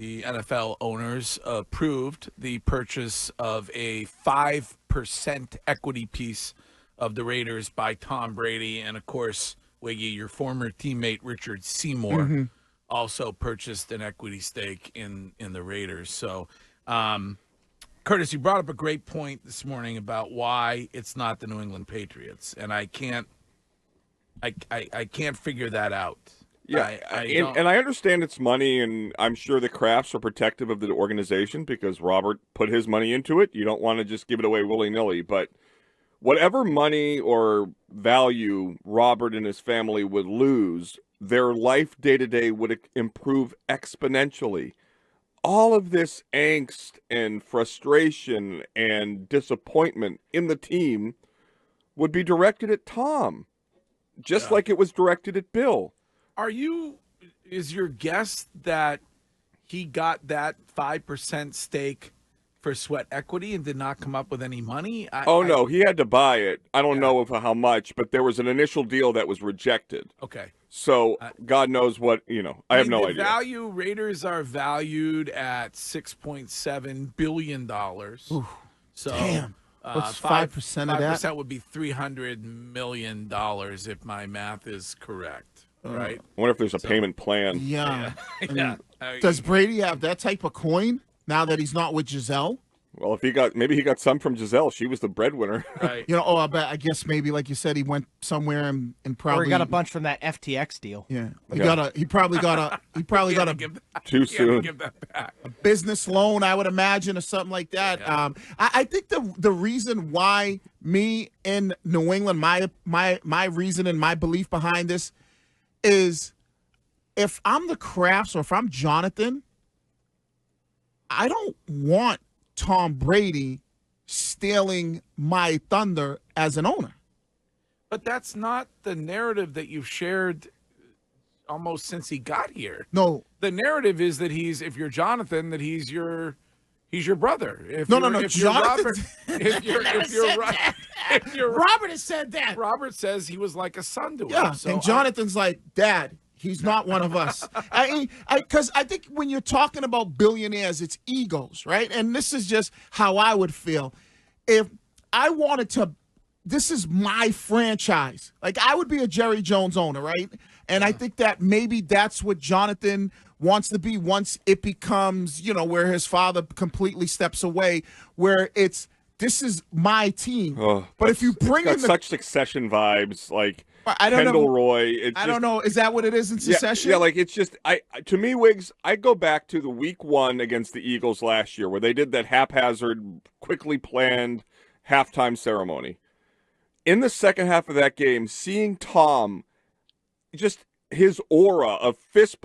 the NFL owners approved the purchase of a 5% equity piece of the Raiders by Tom Brady. And, of course, Wiggy, your former teammate Richard Seymour also purchased an equity stake in the Raiders. So, Curtis, you brought up a great point this morning about why it's not the New England Patriots. And I can't figure that out. Yeah, and I understand it's money, and I'm sure the Krafts are protective of the organization because Robert put his money into it. You don't want to just give it away willy-nilly, but whatever money or value Robert and his family would lose, their life day-to-day would improve exponentially. All of this angst and frustration and disappointment in the team would be directed at Tom, just like it was directed at Bill. Is your guess that he got that 5% stake for sweat equity and did not come up with any money? No, he had to buy it. I don't know for how much, but there was an initial deal that was rejected. Okay. So God knows what, I have no idea. Raiders are valued at $6.7 billion. Ooh, so damn. What's 5% of that? 5% would be $300 million if my math is correct. Right. I wonder if there's a payment plan. Yeah. Yeah. Does Brady have that type of coin now that he's not with Giselle? Well, maybe he got some from Giselle. She was the breadwinner. Right. I guess maybe like you said, he went somewhere and probably or he got a bunch from that FTX deal. Yeah. He probably got a too soon. Give that back. A business loan, I would imagine, or something like that. Yeah. I think the reason why me in New England, my reason and my belief behind this is if I'm the Krafts or if I'm Jonathan, I don't want Tom Brady stealing my thunder as an owner. But that's not the narrative that you've shared almost since he got here. No. The narrative is that if you're Jonathan, that he's your brother. No. If Jonathan. Robert has said that. Robert says he was like a son to him. Yeah, So and Jonathan's like, Dad, he's not one of us. Because I think when you're talking about billionaires, it's egos, right? And this is just how I would feel. If I wanted to, this is my franchise. Like, I would be a Jerry Jones owner, right? And I think that maybe that's what Jonathan wants to be once it becomes, where his father completely steps away, where this is my team. But if you bring in such Succession vibes, like I don't Kendall know. Roy. I don't know. Is that what it is in Succession? Yeah, like it's just to me, Wiggs, I go back to the week 1 against the Eagles last year where they did that haphazard, quickly planned halftime ceremony. In the second half of that game, seeing Tom, just his aura of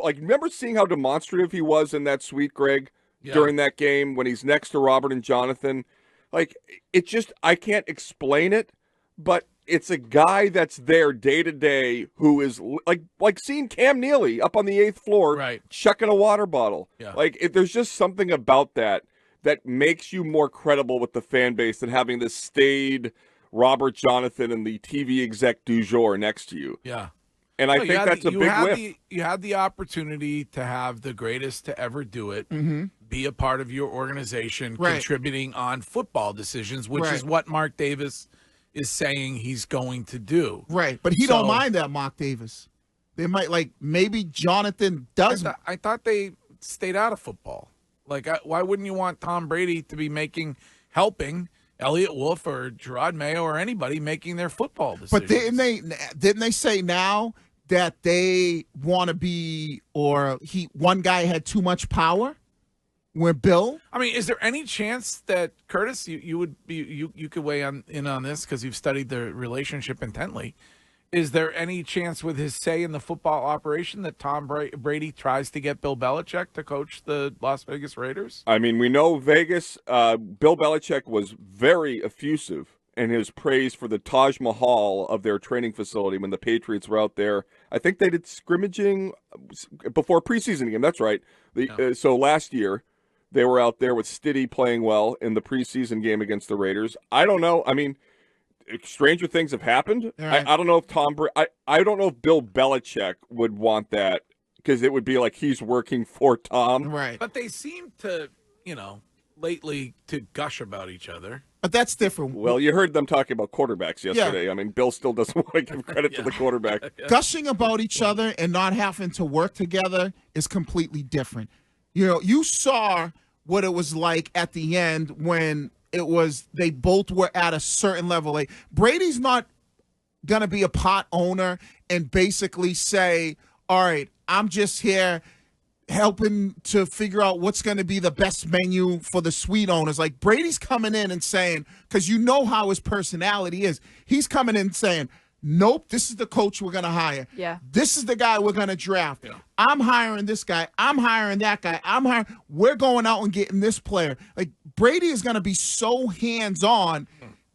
remember seeing how demonstrative he was in that suite, Greg, during that game when he's next to Robert and Jonathan. Like, it just, I can't explain it, but it's a guy that's there day to day who is like seeing Cam Neely up on the 8th floor, chucking a water bottle. Yeah. Like, there's just something about that makes you more credible with the fan base than having this staid Robert Jonathan and the TV exec du jour next to you. Yeah. And I think that's a big whiff. You had the opportunity to have the greatest to ever do it, be a part of your organization, contributing on football decisions, which is what Mark Davis is saying he's going to do. Right, but he don't mind that, Mark Davis. They might, maybe Jonathan does. I thought they stayed out of football. Why wouldn't you want Tom Brady to be helping Elliott Wolf or Gerard Mayo or anybody making their football decisions? But didn't they say now that they want to be, or one guy had too much power? Where Bill? I mean, is there any chance that Curtis, you could weigh in on this because you've studied the relationship intently? Is there any chance with his say in the football operation that Tom Brady tries to get Bill Belichick to coach the Las Vegas Raiders? I mean, we know Vegas. Bill Belichick was very effusive in his praise for the Taj Mahal of their training facility when the Patriots were out there. I think they did scrimmaging before a preseason game. That's right. So last year, they were out there with Stiddy playing well in the preseason game against the Raiders. I don't know. I mean, stranger things have happened. Right. I don't know if I don't know if Bill Belichick would want that because it would be like he's working for Tom. Right. But they seem to, lately to gush about each other. But that's different. Well, you heard them talking about quarterbacks yesterday. I mean, Bill still doesn't want to give credit to the quarterback. Gushing about each other and not having to work together is completely different. You saw what it was like at the end when it was they both were at a certain level. Like Brady's not going to be a pot owner and basically say, all right, I'm just here helping to figure out what's going to be the best menu for the suite owners. Like Brady's coming in and saying, because you know how his personality is, he's coming in saying, nope, this is the coach we're going to hire. Yeah. This is the guy we're going to draft. Yeah. I'm hiring this guy. I'm hiring that guy. We're going out and getting this player. Like Brady is going to be so hands-on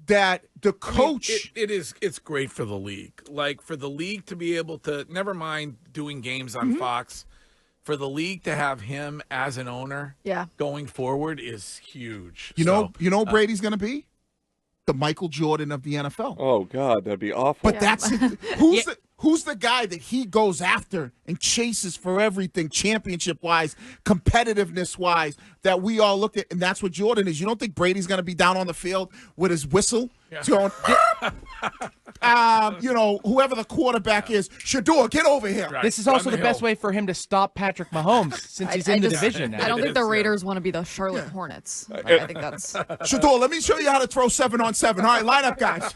that the coach. It's great for the league. Like for the league to be able to, never mind doing games on Fox, for the league to have him as an owner going forward is huge. You know Brady's going to be? The Michael Jordan of the NFL. Oh, God, that'd be awful. But that's it. Who's the guy that he goes after and chases for everything, championship-wise, competitiveness-wise, that we all look at, and that's what Jordan is. You don't think Brady's going to be down on the field with his whistle? Going, whoever the quarterback is, Shador, get over here. Right. This is also the best way for him to stop Patrick Mahomes since he's in the division now. I don't think the Raiders want to be the Charlotte Hornets. I think that's Shador, let me show you how to throw 7-on-7. All right, line up, guys.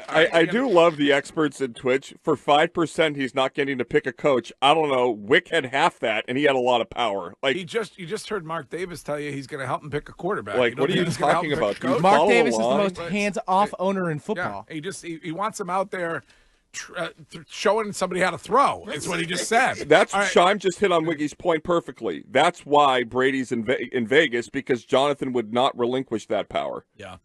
I do love the experts in Twitch. For 5%, he's not getting to pick a coach. I don't know. Wick had half that, and he had a lot of power. Like you just heard Mark Davis tell you he's going to help him pick a quarterback. Like, what are you talking about? Coach? Mark Davis is the most hands-off owner in football. Yeah, he wants him out there showing somebody how to throw. It's what he just said. That's right. Shime just hit on Wiggy's point perfectly. That's why Brady's in Vegas, because Jonathan would not relinquish that power. Yeah.